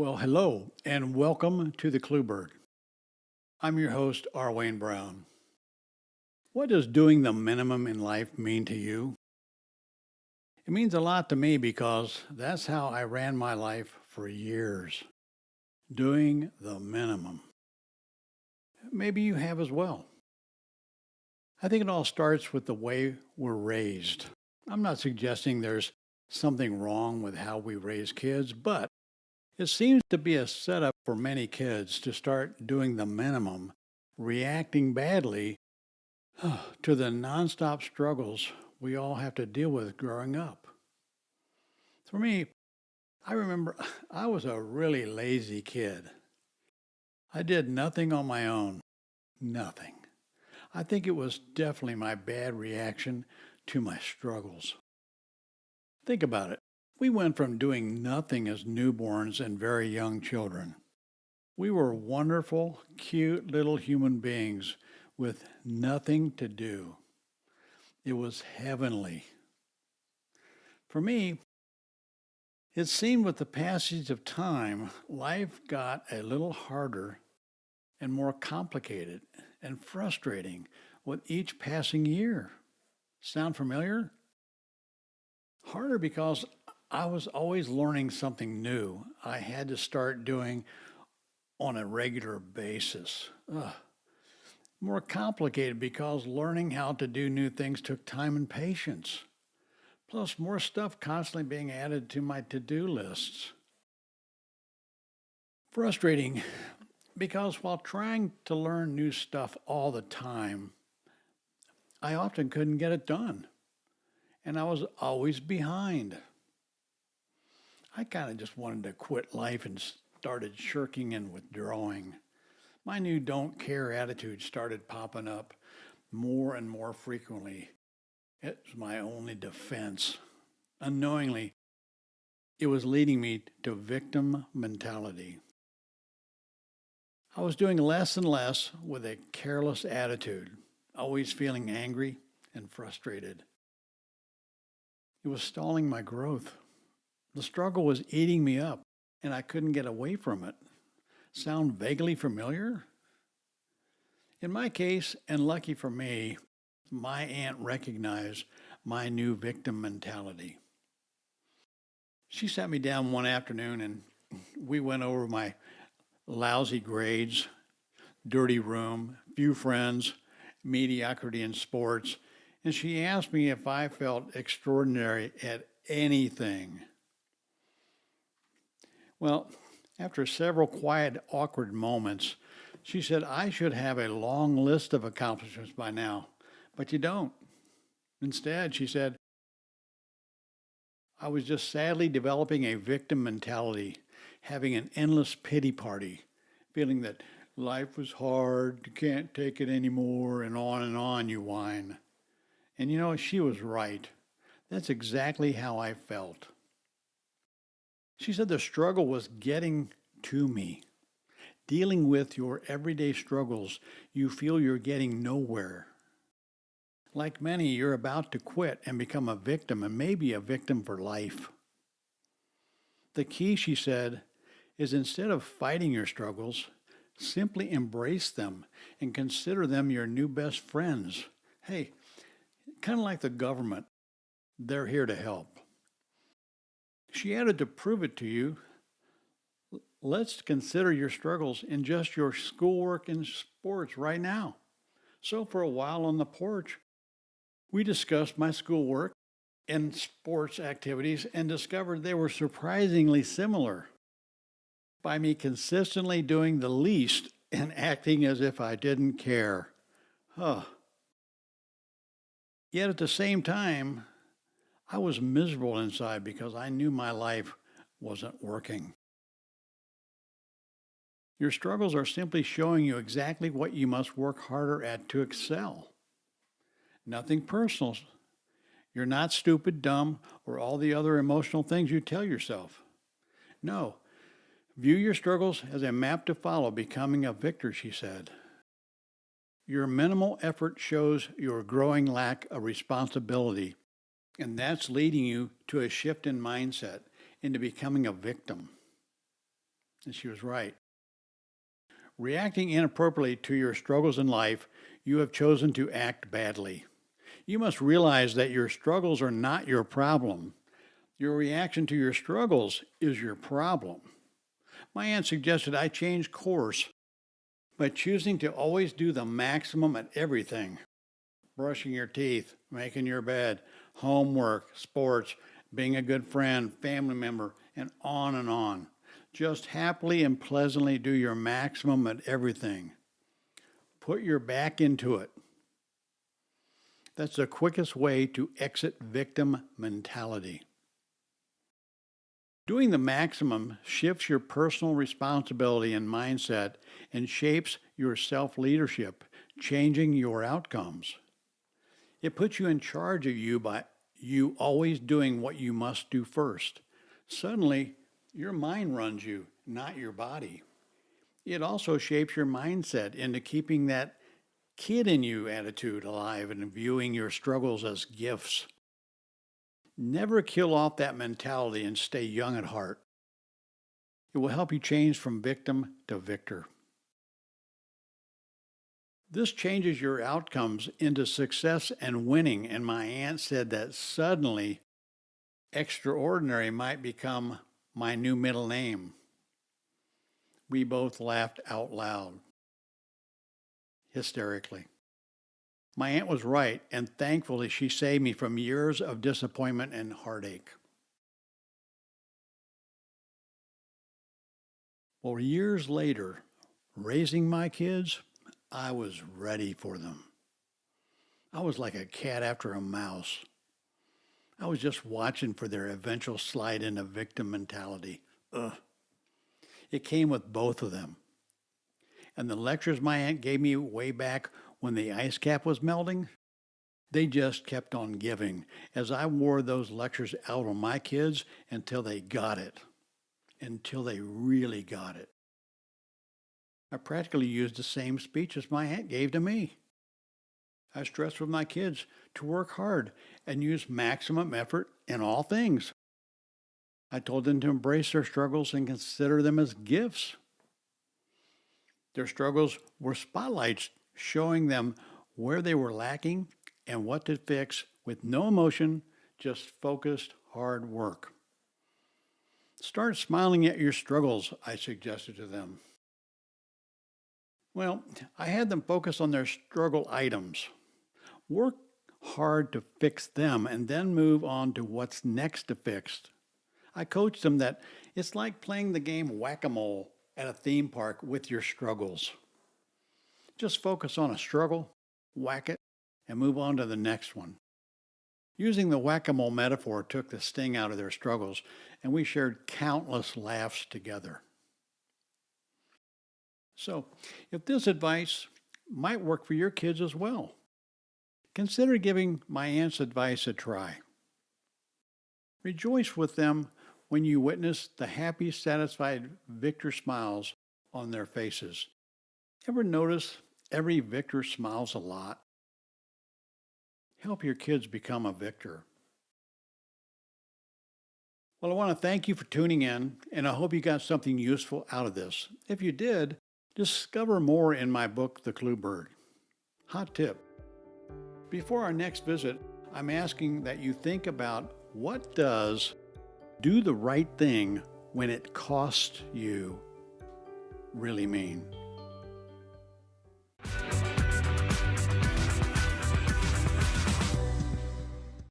Well, hello and welcome to the Cluebird. I'm your host, R. Wayne Browne. What does doing the minimum in life mean to you? It means a lot to me because that's how I ran my life for years. Doing the minimum. Maybe you have as well. I think it all starts with the way we're raised. I'm not suggesting there's something wrong with how we raise kids, but it seems to be a setup for many kids to start doing the minimum, reacting badly to the nonstop struggles we all have to deal with growing up. For me, I remember I was a really lazy kid. I did nothing on my own. Nothing. I think it was definitely my bad reaction to my struggles. Think about it. We went from doing nothing as newborns and very young children. We were wonderful, cute little human beings with nothing to do. It was heavenly. For me, it seemed with the passage of time, life got a little harder and more complicated and frustrating with each passing year. Sound familiar? Harder because I was always learning something new I had to start doing on a regular basis. More complicated because learning how to do new things took time and patience. Plus, more stuff constantly being added to my to do lists. Frustrating because while trying to learn new stuff all the time, I often couldn't get it done, and I was always behind. I kind of just wanted to quit life and started shirking and withdrawing. My new don't care attitude started popping up more and more frequently. It was my only defense. Unknowingly, it was leading me to victim mentality. I was doing less and less with a careless attitude, always feeling angry and frustrated. It was stalling my growth. The struggle was eating me up, and I couldn't get away from it. Sound vaguely familiar? In my case, and lucky for me, my aunt recognized my new victim mentality. She sat me down one afternoon and we went over my lousy grades, dirty room, few friends, mediocrity in sports, and she asked me if I felt extraordinary at anything. Well, after several quiet, awkward moments, she said I should have a long list of accomplishments by now, but you don't. Instead, she said, I was just sadly developing a victim mentality, having an endless pity party, feeling that life was hard, you can't take it anymore, and on you whine. And you know, she was right. That's exactly how I felt. She said the struggle was getting to me. Dealing with your everyday struggles, you feel you're getting nowhere. Like many, you're about to quit and become a victim, and maybe a victim for life. The key, she said, is instead of fighting your struggles, simply embrace them and consider them your new best friends. Hey, kind of like the government, they're here to help. She added to prove it to you, let's consider your struggles in just your schoolwork and sports right now. So for a while on the porch, we discussed my schoolwork and sports activities and discovered they were surprisingly similar. By me consistently doing the least and acting as if I didn't care. Huh. Yet at the same time, I was miserable inside because I knew my life wasn't working. Your struggles are simply showing you exactly what you must work harder at to excel. Nothing personal. You're not stupid, dumb, or all the other emotional things you tell yourself. No, view your struggles as a map to follow becoming a victor, she said. Your minimal effort shows your growing lack of responsibility, and that's leading you to a shift in mindset into becoming a victim. And she was right. Reacting inappropriately to your struggles in life, you have chosen to act badly. You must realize that your struggles are not your problem. Your reaction to your struggles is your problem. My aunt suggested I change course by choosing to always do the maximum at everything: brushing your teeth, making your bed, homework, sports, being a good friend, family member, and on and on. Just happily and pleasantly do your maximum at everything. Put your back into it. That's the quickest way to exit victim mentality. Doing the maximum shifts your personal responsibility and mindset and shapes your self leadership, changing your outcomes. It puts you in charge of you by you always doing what you must do first. Suddenly, your mind runs you, not your body. It also shapes your mindset into keeping that kid in you attitude alive and viewing your struggles as gifts. Never kill off that mentality and stay young at heart. It will help you change from victim to victor. This changes your outcomes into success and winning, and my aunt said that suddenly extraordinary might become my new middle name. We both laughed out loud, hysterically. My aunt was right, and thankfully she saved me from years of disappointment and heartache. Well, years later, raising my kids, I was ready for them. I was like a cat after a mouse. I was just watching for their eventual slide into victim mentality. Ugh. It came with both of them. And the lectures my aunt gave me way back when the ice cap was melting, they just kept on giving as I wore those lectures out on my kids until they got it, until they really got it. I practically used the same speech as my aunt gave to me. I stressed with my kids to work hard and use maximum effort in all things. I told them to embrace their struggles and consider them as gifts. Their struggles were spotlights showing them where they were lacking and what to fix with no emotion, just focused hard work. Start smiling at your struggles, I suggested to them. Well, I had them focus on their struggle items. Work hard to fix them and then move on to what's next to fix. I coached them that it's like playing the game whack-a-mole at a theme park with your struggles. Just focus on a struggle, whack it, and move on to the next one. Using the whack-a-mole metaphor took the sting out of their struggles, and we shared countless laughs together. So, if this advice might work for your kids as well, consider giving my aunt's advice a try. Rejoice with them when you witness the happy, satisfied victor smiles on their faces. Ever notice every victor smiles a lot? Help your kids become a victor. Well, I want to thank you for tuning in, and I hope you got something useful out of this. If you did, discover more in my book, The Clue Bird. Hot tip. Before our next visit, I'm asking that you think about what does do the right thing when it costs you really mean.